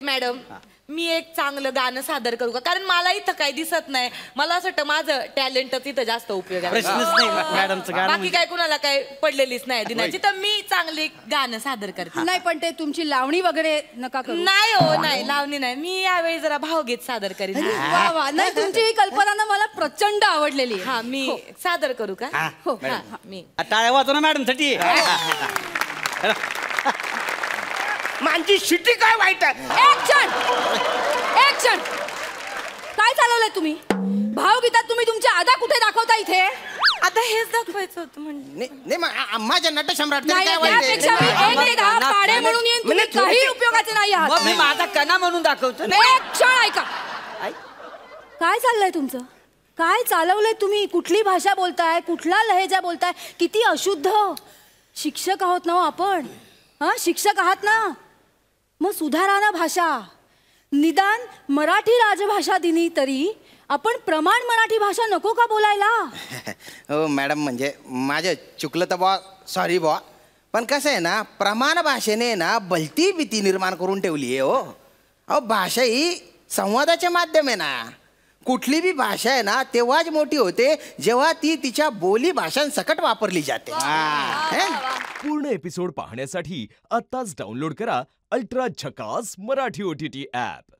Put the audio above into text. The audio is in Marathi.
मॅडम मी एक चांगलं गाणं सादर करू का? कारण मला इथं काही दिसत नाही. मला असं वाटतं माझं टॅलेंटच इथं जास्त उपयोग आहे. प्रश्नच नाही मॅडमचं गाणं बाकी काय कुणाला काय पडलेलीच नाही दिनाची. तर मी चांगले गाणं सादर करते. नाही पण ते तुमची लावणी वगैरे नका करू. नाही हो, नाही लावणी नाही. मी यावेळी जरा भावगीत सादर करीन. वा वा, नाही तुमची ही कल्पना ना मला प्रचंड आवडलेली आहे. हा मी सादर करू का? हो. हा, मी टाळ्या वाजव ना मॅडम साठी. माझी शिटी काय वाईट आहे. Action action. काय चालवलंय तुम्ही? भावगीतात तुम्ही तुमच्या आदा कुठे दाखवता इथे? आता हेच दाखवायचं होतं म्हणजे. नाही माझ्या नटसम्राट तरी नाही काय वाईट आहे? त्यापेक्षा मी 1 ते 10 पाडे म्हणून येईन. तुम्ही काही उपयोगाचे नाही आहात. मग मी माझा कणा म्हणून दाखवतो. एक क्षण ऐका. काय चाललंय तुमचं? काय चालवलंय तुम्ही? कुठली भाषा बोलताय? कुठला लहेजा बोलताय? किती अशुद्ध. शिक्षक आहोत ना हो आपण. हा शिक्षक आहात ना, मग सुधारा ना भाषा. निदान मराठी राजभाषा दिनी तरी आपण प्रमाण मराठी भाषा नको का बोलायला? हो मॅडम, म्हणजे माझं चुकलं तर बॉ सॉरी बॉ. पण कसं आहे ना, प्रमाण भाषेने ना भलती भीती निर्माण करून ठेवली आहे हो. अहो भाषा ही संवादाचे माध्यम आहे ना. कुठली बी भाषा आहे ना तेव्हाच मोठी होते जेव्हा ती तिच्या बोली भाषांसकट वापरली जाते. पूर्ण एपिसोड पाहण्यासाठी आत्ताच डाउनलोड करा अल्ट्रा झकास मराठी OTT ॲप.